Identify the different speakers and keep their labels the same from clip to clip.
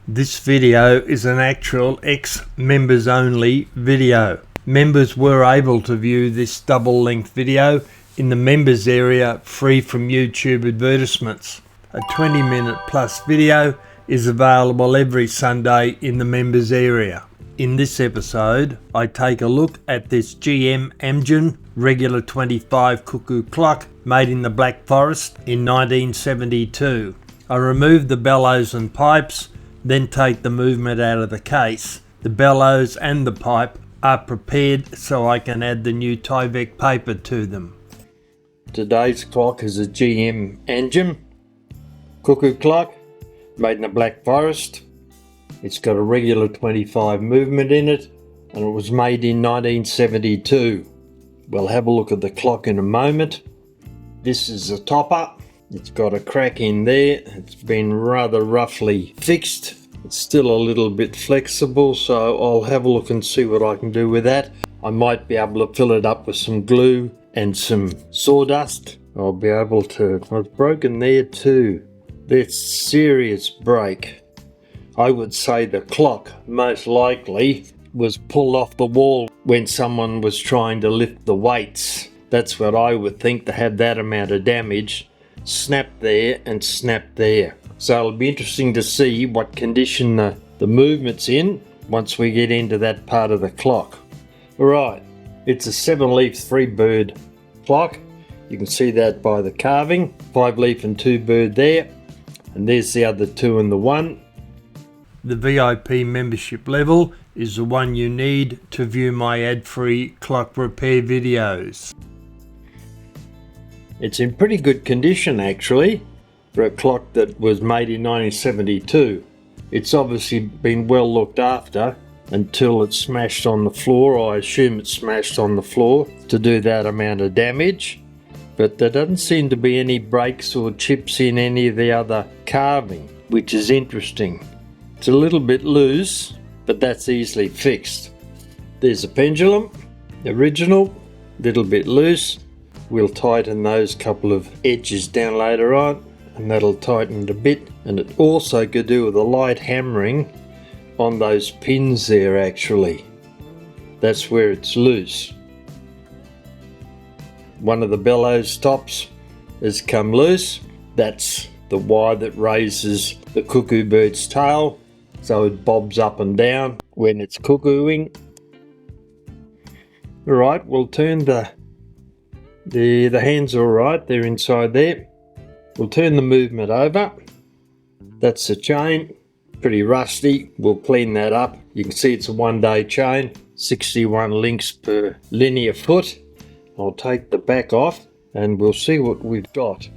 Speaker 1: This video is an actual ex-members only video. Members were able to view this double length video in the members area free from YouTube advertisements. A 20-minute plus video is available every Sunday in the members area. In this episode, I take a look at this Angem Regula 25 Cuckoo clock made in the Black Forest in 1972. I remove the bellows and pipes, then take the movement out of the case. The bellows and the pipe are prepared so I can add the new Tyvek paper to them. Today's clock is a Angem Cuckoo clock made in the Black Forest. It's got a Regula 25 movement in it and it was made in 1972. We'll have a look at the clock in a moment. This is a topper. It's got a crack in there. It's been rather roughly fixed. It's still a little bit flexible, so I'll have a look and see what I can do with that. I might be able to fill it up with some glue and some sawdust. I'll be able to. It's broken there too. That's serious break. I would say the clock most likely was pulled off the wall when someone was trying to lift the weights. That's what I would think, to have that amount of damage. Snap there and snap there. So it'll be interesting to see what condition the movement's in once we get into that part of the clock. Alright, it's a 7-leaf 3-bird clock. You can see that by the carving. 5-leaf and 2-bird there. And there's the other 2 and the 1. The VIP membership level is the one you need to view my ad-free clock repair videos. It's in pretty good condition actually for a clock that was made in 1972. It's obviously been well looked after until it smashed on the floor. I assume it smashed on the floor to do that amount of damage. But there doesn't seem to be any breaks or chips in any of the other carving, which is interesting. It's a little bit loose, but that's easily fixed. There's a pendulum, original, little bit loose. We'll tighten those couple of edges down later on, and that'll tighten it a bit. And it also could do with a light hammering on those pins there actually. That's where it's loose. One of the bellows stops has come loose. That's the wire that raises the cuckoo bird's tail, so it bobs up and down when it's cuckooing. Alright, we'll turn the hands are alright, they're inside there. We'll turn the movement over. That's the chain, pretty rusty. We'll clean that up. You can see it's a 1-day chain, 61 links per linear foot. I'll take the back off and we'll see what we've got.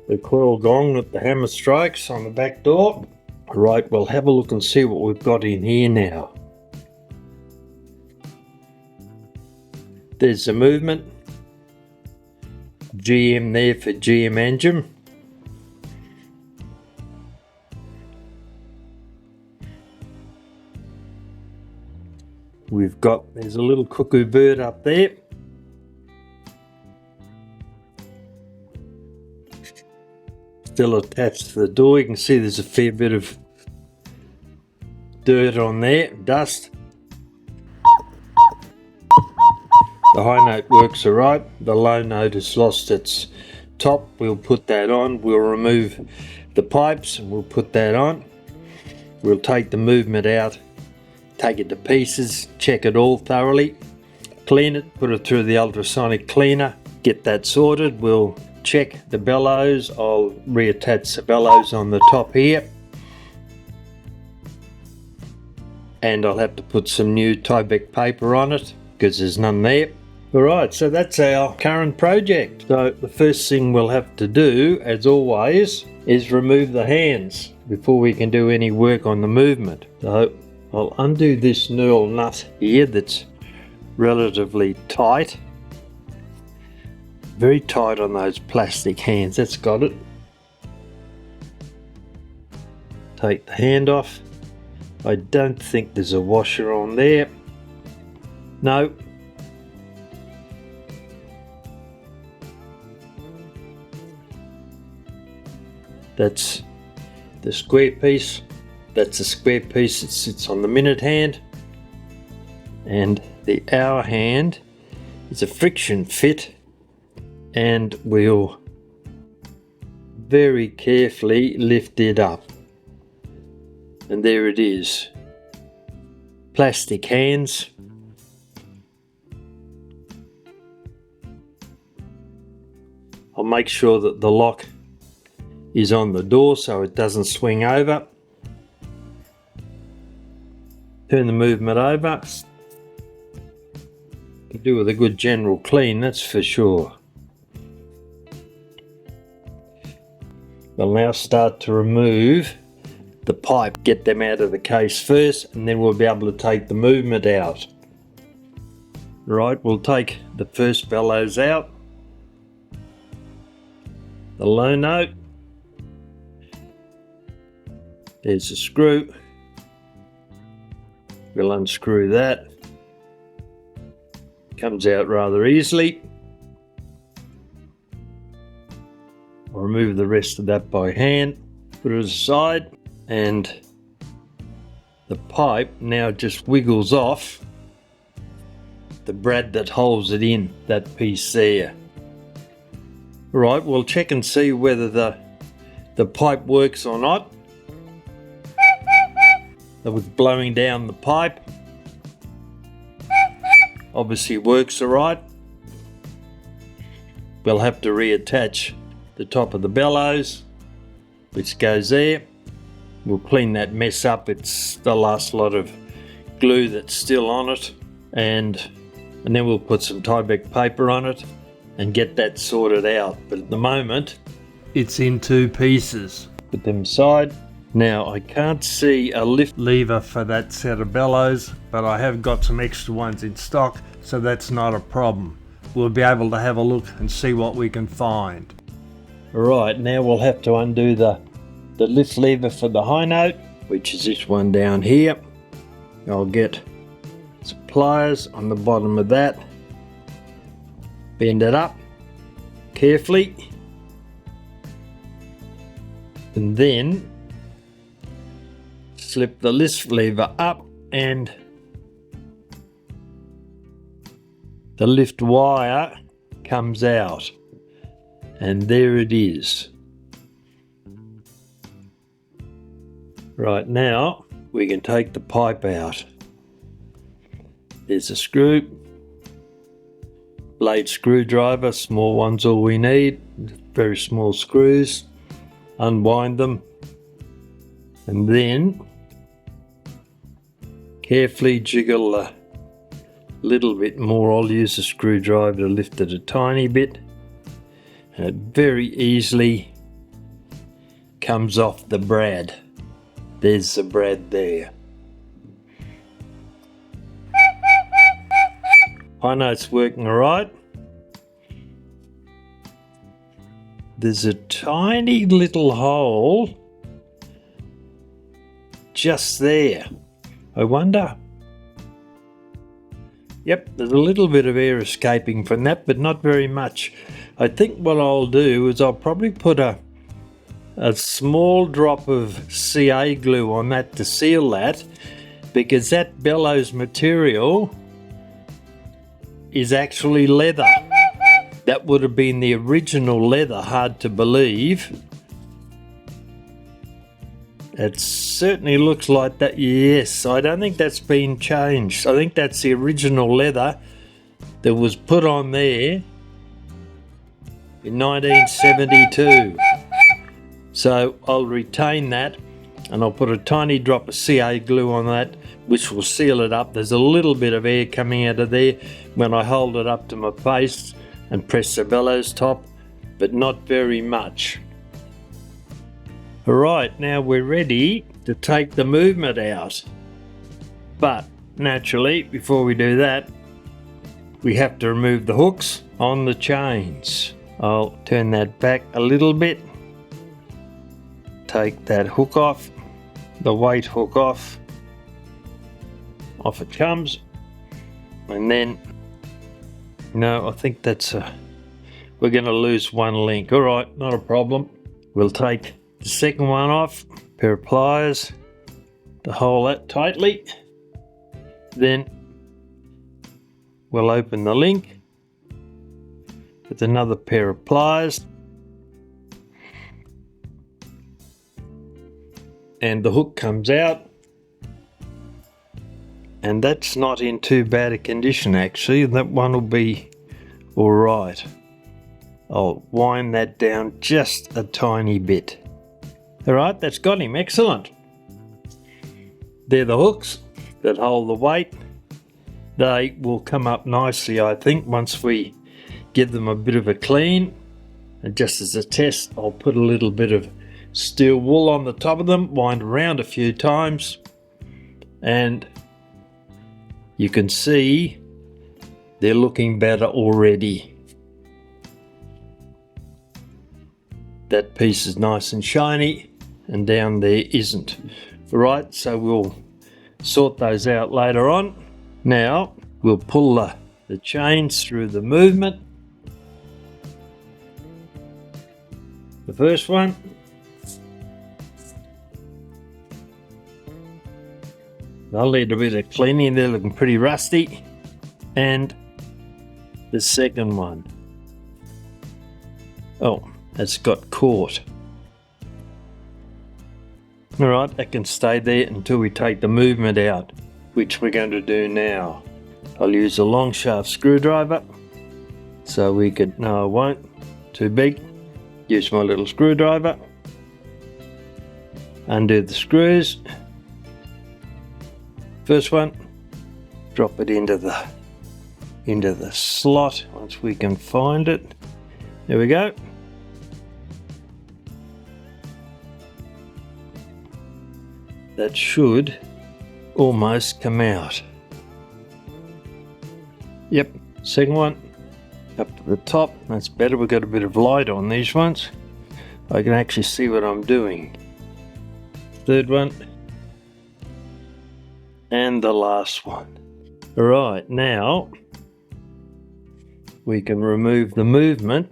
Speaker 1: The coil gong at the hammer strikes on the back door. Alright, we'll have a look and see what we've got in here now. There's the movement. GM there for Angem. There's a little cuckoo bird up there. Still attached to the door. You can see there's a fair bit of dirt on there, dust. The high note works alright. The low note has lost its top. We'll put that on. We'll remove the pipes and we'll put that on. We'll take the movement out, take it to pieces, check it all thoroughly, clean it, put it through the ultrasonic cleaner, get that sorted. We'll check the bellows. I'll reattach the bellows on the top here. And I'll have to put some new Tyvek paper on it because there's none there. Alright, so that's our current project. So the first thing we'll have to do, as always, is remove the hands before we can do any work on the movement. So I'll undo this knurl nut here that's relatively tight. Very tight on those plastic hands, that's got it. Take the hand off. I don't think there's a washer on there. No. That's the square piece. That's the square piece that sits on the minute hand. And the hour hand is a friction fit, and we'll very carefully lift it up. And there it is. Plastic hands. I'll make sure that the lock is on the door so it doesn't swing over. Turn the movement over. Could do with a good general clean, that's for sure. We'll now start to remove the pipe, get them out of the case first, and then we'll be able to take the movement out. Right, we'll take the first bellows out. The low note. There's a screw. We'll unscrew that. Comes out rather easily. I'll remove the rest of that by hand, put it aside, and the pipe now just wiggles off the brad that holds it in, that piece there. Right, we'll check and see whether the pipe works or not. That was blowing down the pipe. Obviously works alright. We'll have to reattach the top of the bellows, which goes there. We'll clean that mess up. It's the last lot of glue that's still on it, and then we'll put some Tyvek paper on it and get that sorted out. But at the moment it's in two pieces. Put them aside. Now I can't see a lift lever for that set of bellows, but I have got some extra ones in stock, so that's not a problem. We'll be able to have a look and see what we can find. Right, now we'll have to undo the lift lever for the high note, which is this one down here. I'll get some pliers on the bottom of that, bend it up carefully, and then slip the lift lever up, and the lift wire comes out, and there it is. Right, now we can take the pipe out. There's a screw, blade screwdriver, small one's all we need, very small screws. Unwind them, and then carefully jiggle a little bit more. I'll use a screwdriver to lift it a tiny bit, and it very easily comes off the brad. There's the brad there. I know it's working alright. There's a tiny little hole just there. I wonder. Yep, there's a little bit of air escaping from that, but not very much. I think what I'll do is I'll probably put a small drop of CA glue on that to seal that, because that bellows material is actually leather. That would have been the original leather, hard to believe. It certainly looks like that, yes. I don't think that's been changed. I think that's the original leather that was put on there in 1972. So I'll retain that, and I'll put a tiny drop of CA glue on that, which will seal it up. There's a little bit of air coming out of there when I hold it up to my face and press the bellows top, but not very much. Alright, now we're ready to take the movement out. But naturally, before we do that, we have to remove the hooks on the chains. I'll turn that back a little bit. Take that hook off, the weight hook off. Off it comes. And then, no, I think that's we're going to lose one link. Alright, not a problem. We'll take the second one off, pair of pliers to hold that tightly. Then we'll open the link with another pair of pliers, and the hook comes out, and that's not in too bad a condition actually. That one will be all right. I'll wind that down just a tiny bit. All right, that's got him. Excellent. They're the hooks that hold the weight. They will come up nicely, I think, once we give them a bit of a clean. And just as a test, I'll put a little bit of steel wool on the top of them, wind around a few times, and you can see they're looking better already. That piece is nice and shiny, and down there isn't. Right, so we'll sort those out later on. Now we'll pull the chains through the movement. The first one, they'll need a bit of cleaning, they're looking pretty rusty. And the second one, oh, it's got caught. Alright, that can stay there until we take the movement out, which we're going to do now. I'll use a long shaft screwdriver, so we could, no I won't, too big. Use my little screwdriver, undo the screws. First one, drop it into the slot once we can find it. There we go. That should almost come out. Yep, second one up to the top. That's better. We've got a bit of light on these ones. I can actually see what I'm doing. Third one. And the last one. Right, now we can remove the movement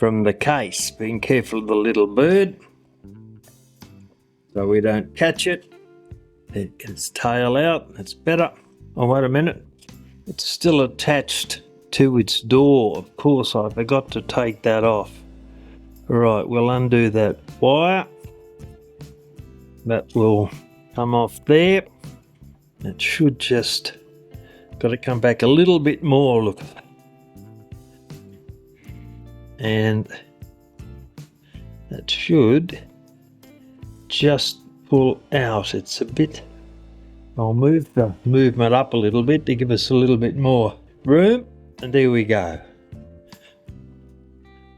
Speaker 1: from the case, being careful of the little bird so we don't catch it. It gets tail out, that's better. Oh, wait a minute, it's still attached to its door. Of course, I forgot to take that off. Right, we'll undo that wire. That will come off there. It should just, got to come back a little bit more, look. And that should just pull out. It's a bit, I'll move the movement up a little bit to give us a little bit more room, and there we go.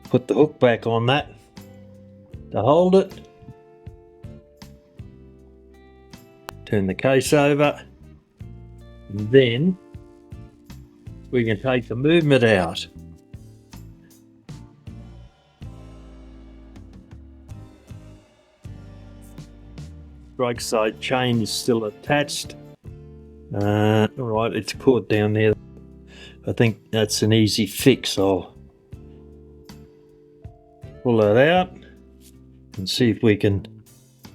Speaker 1: Put the hook back on that to hold it. Turn the case over, and then we can take the movement out. Strike side chain is still attached. Alright, it's caught down there. I think that's an easy fix. I'll pull that out and see if we can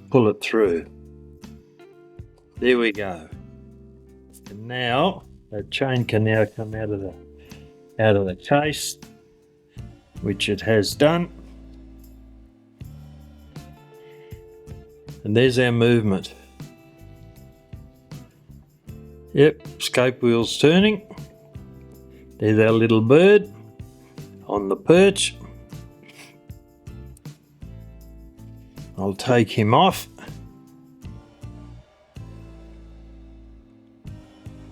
Speaker 1: pull it through. There we go. And now that chain can now come out of the case, which it has done. And there's our movement. Yep, scope wheel's turning. There's our little bird on the perch. I'll take him off.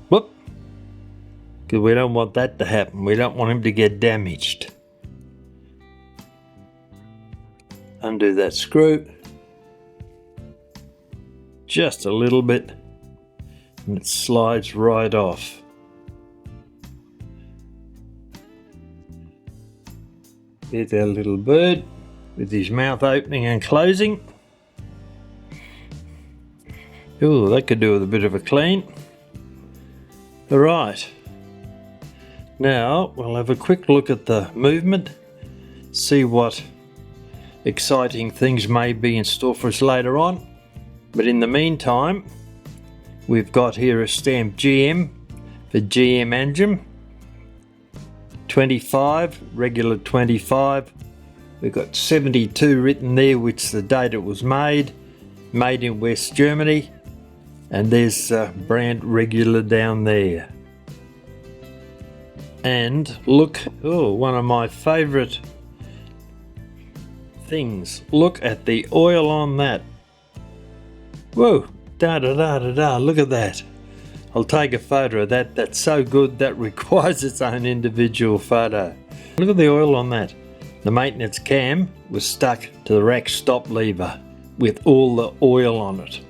Speaker 1: Whoop! Because we don't want that to happen. We don't want him to get damaged. Undo that screw. Just a little bit, and it slides right off. Here's our little bird with his mouth opening and closing. Oh, that could do with a bit of a clean. All right, now we'll have a quick look at the movement, see what exciting things may be in store for us later on. But in the meantime, we've got here a stamp GM for GM Angem 25, regular 25. We've got 72 written there, which is the date it was made in West Germany. And there's brand Regula down there. And look, one of my favourite things. Look at the oil on that. Whoa, look at that. I'll take a photo of that. That's so good, that requires its own individual photo. Look at the oil on that. The maintenance cam was stuck to the rack stop lever with all the oil on it.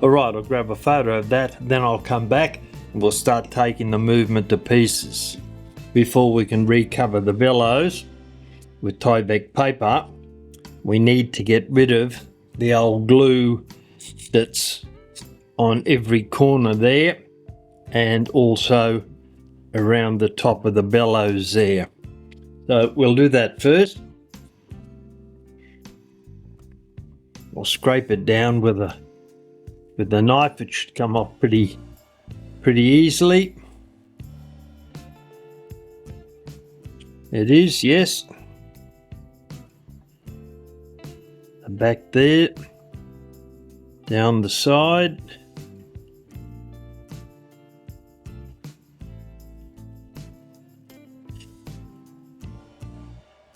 Speaker 1: Alright, I'll grab a photo of that, then I'll come back and we'll start taking the movement to pieces. Before we can recover the bellows with Tyvek paper, we need to get rid of the old glue that's on every corner there and also around the top of the bellows there. So we'll do that first. We'll scrape it down with the knife. It should come off pretty easily. It is, yes. The back there, down the side.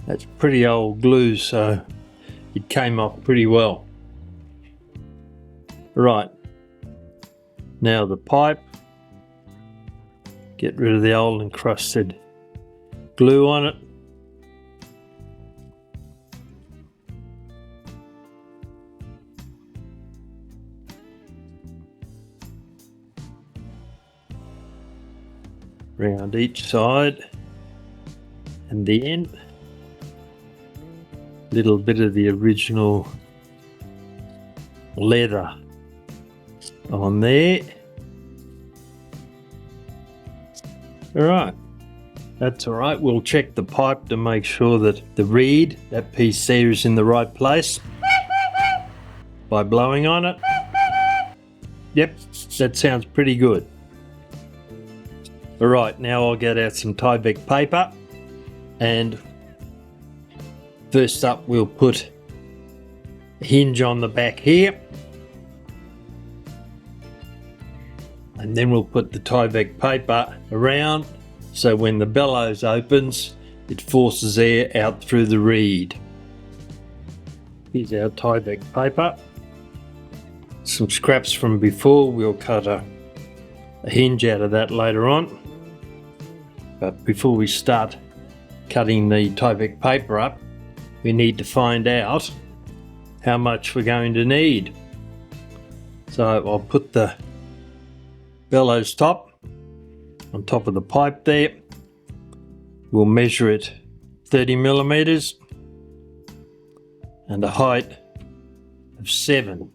Speaker 1: That's pretty old glue, so it came off pretty well. Right, now the pipe, get rid of the old encrusted glue on it. Around each side and the end. Little bit of the original leather on there. Alright, that's alright. We'll check the pipe to make sure that the reed, that piece there, is in the right place by blowing on it. Yep, that sounds pretty good. Alright, now I'll get out some Tyvek paper, and first up we'll put a hinge on the back here, and then we'll put the Tyvek paper around so when the bellows opens it forces air out through the reed. Here's our Tyvek paper. Some scraps from before, we'll cut a hinge out of that later on. But before we start cutting the Tyvek paper up, we need to find out how much we're going to need. So I'll put the bellows top on top of the pipe there. We'll measure it 30 millimeters and a height of 7.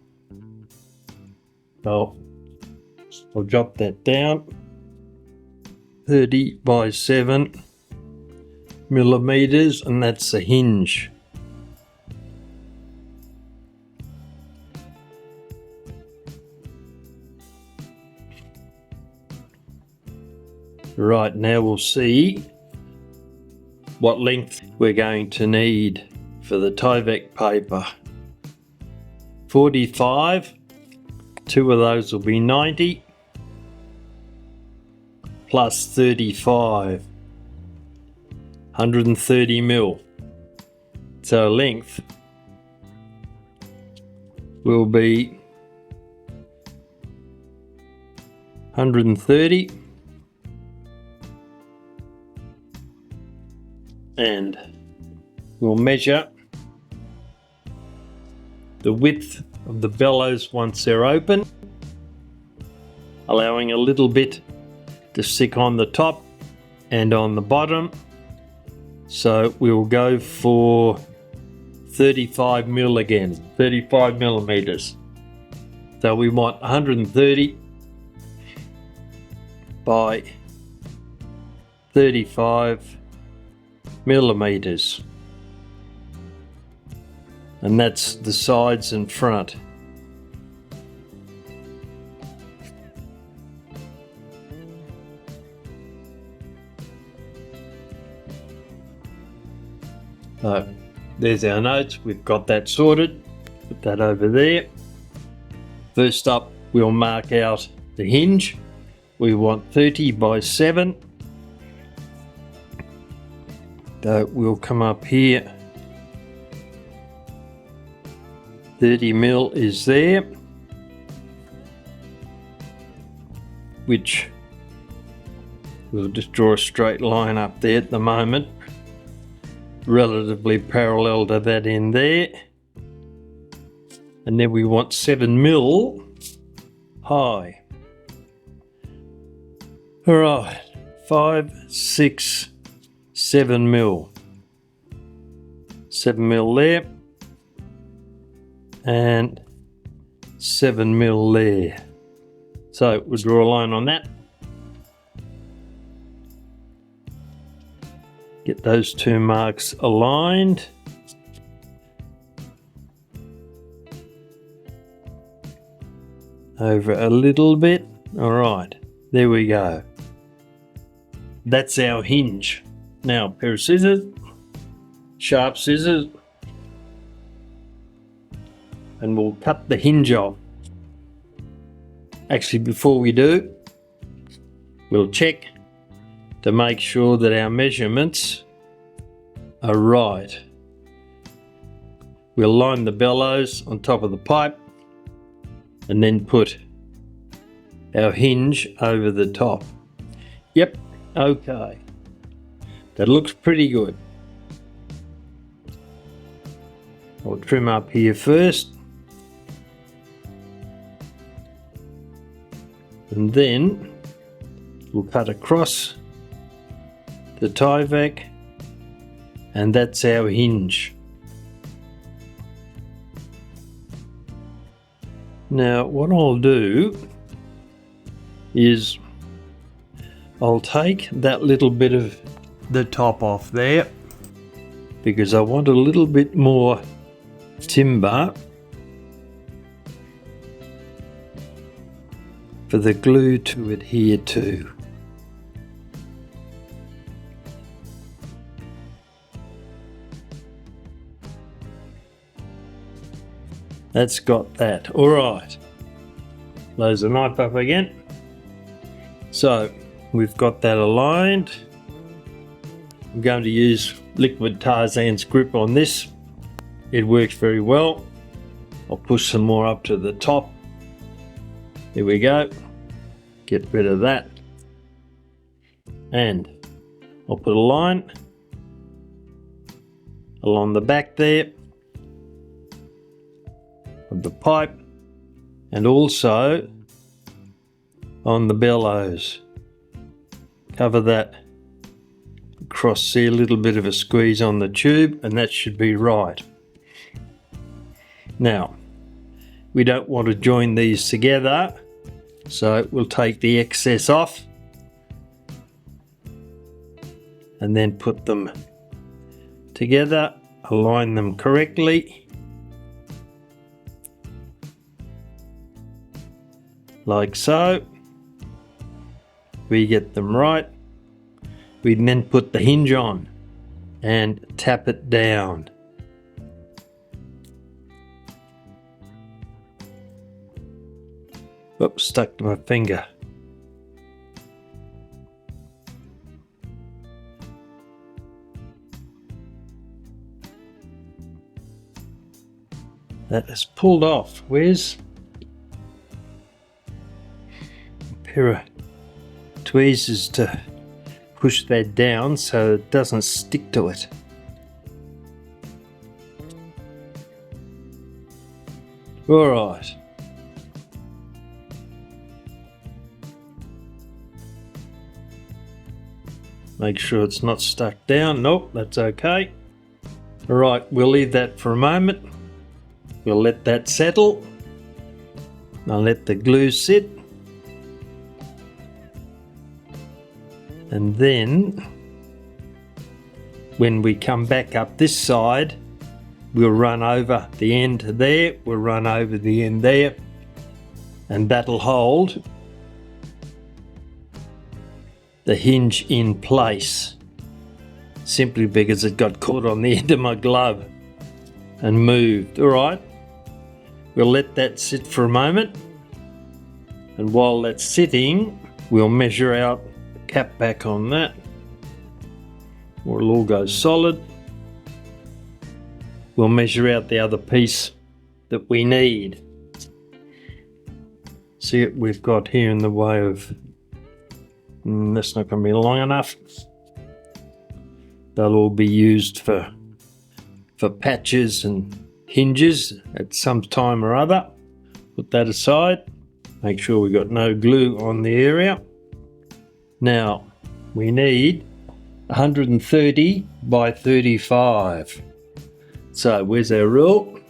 Speaker 1: So I'll drop that down. 30 by 7 millimeters, and that's the hinge. Right, now we'll see what length we're going to need for the Tyvek paper. 45, 2 of those will be 90. Plus 35, 130 mil. So length will be 130, and we'll measure the width of the bellows once they're open, allowing a little bit to stick on the top and on the bottom. So we'll go for 35 mil again, 35 millimeters. So we want 130 by 35 millimeters. and that's the sides and front. So there's our notes, we've got that sorted, put that over there. First up, we'll mark out the hinge. We want 30 by 7. So we'll come up here, 30mm is there, which we'll just draw a straight line up there at the moment, relatively parallel to that end there. And then we want 7mm high. All right, 5, 6, 7mm. 7mm there, and 7mm there. So we'll draw a line on that. Get those two marks aligned. Over a little bit. All right, there we go. That's our hinge. Now, a pair of scissors, sharp scissors, and we'll cut the hinge off. Actually, before we do, we'll check to make sure that our measurements are right. We'll line the bellows on top of the pipe and then put our hinge over the top. Yep, okay. That looks pretty good. I'll trim up here first. And then we'll cut across the tie vac, and that's our hinge. Now what I'll do is I'll take that little bit of the top off there because I want a little bit more timber for the glue to adhere to. That's got that. All right. Close the knife up again. So we've got that aligned. I'm going to use liquid Tarzan's grip on this. It works very well. I'll push some more up to the top. There we go. Get rid of that. And I'll put a line along the back there of the pipe and also on the bellows. Cover that across there, a little bit of a squeeze on the tube, and that should be right. Now, we don't want to join these together, so we'll take the excess off and then put them together, align them correctly, like so. We get them right. We then put the hinge on and tap it down. Oops, stuck to my finger. That is pulled off. Where's a pair of tweezers to push that down so it doesn't stick to it. All right. Make sure it's not stuck down. Nope, that's okay. All right, we'll leave that for a moment. We'll let that settle. I'll let the glue sit. And then when we come back up this side, we'll run over the end there, we'll run over the end there, and that'll hold the hinge in place, simply because it got caught on the end of my glove and moved. All right, we'll let that sit for a moment, and while that's sitting, we'll measure out the cap back on that, or it'll all go solid. We'll measure out the other piece that we need. See what we've got here in the way of, that's not going to be long enough. They'll all be used for patches and hinges at some time or other. Put that aside. Make sure we've got no glue on the area. Now we need 130 by 35. So where's our rule?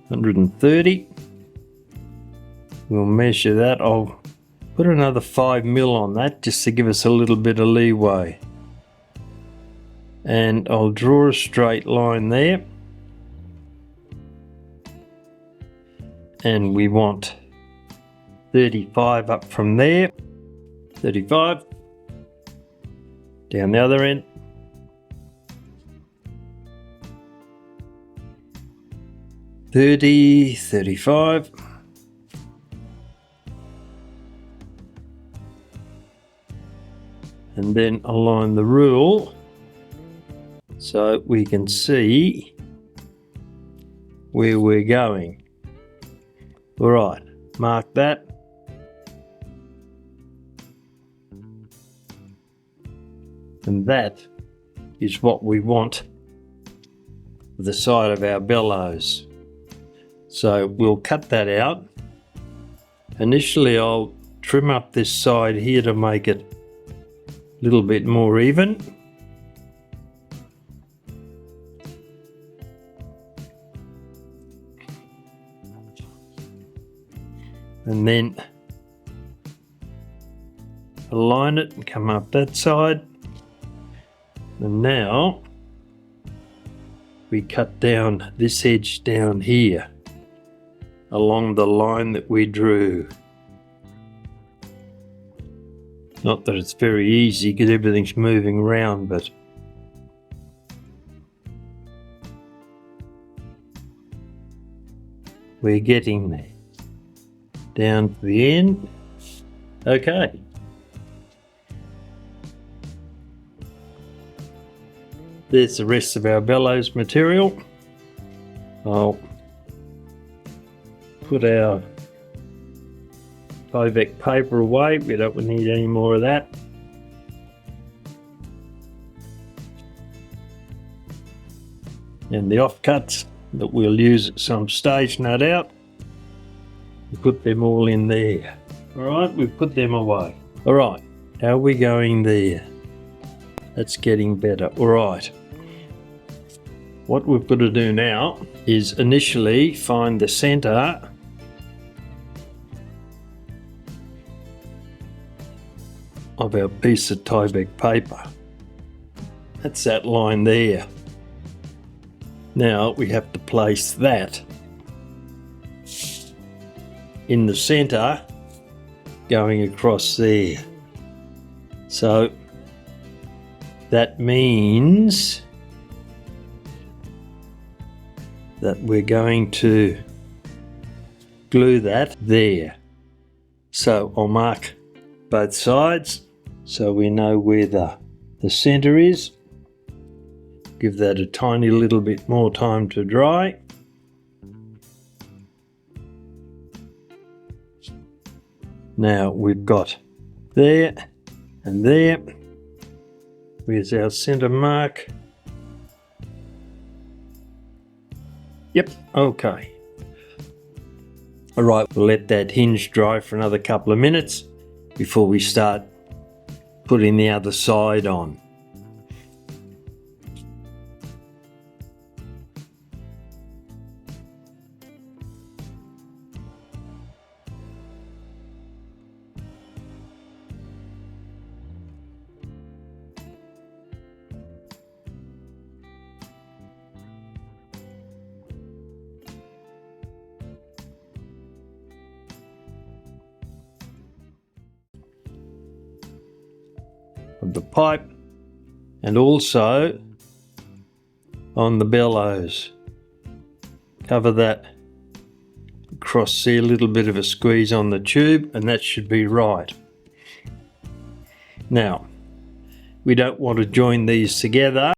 Speaker 1: $130. We'll measure that. I'll put another 5mm on that just to give us a little bit of leeway. And I'll draw a straight line there. And we want 35 up from there. 35. Down the other end. $35. And then align the rule so we can see where we're going. All right, mark that. And that is what we want for the side of our bellows. So we'll cut that out. Initially I'll trim up this side here to make it a little bit more even. And then align it and come up that side. And now we cut down this edge down here along the line that we drew. Not that it's very easy because everything's moving around, but we're getting there. Down to the end. Okay. There's the rest of our bellows material. I'll put our Tyvek paper away. We don't need any more of that. And the offcuts that we'll use at some stage, no doubt. We put them all in there. All right, we've put them away. All right, how are we going there? That's getting better. All right. What we've got to do now is initially find the center of our piece of Tyvek paper. That's that line there. Now we have to place that in the center going across there. So that means that we're going to glue that there. So I'll mark both sides so we know where the center is. Give that a tiny little bit more time to dry. Now we've got there and there. Where's our center mark? Yep, okay. All right, we'll let that hinge dry for another couple of minutes before we start putting the other side on. of the pipe, and also on the bellows. Cover that across, see a little bit of a squeeze on the tube, and that should be right. Now, we don't want to join these together.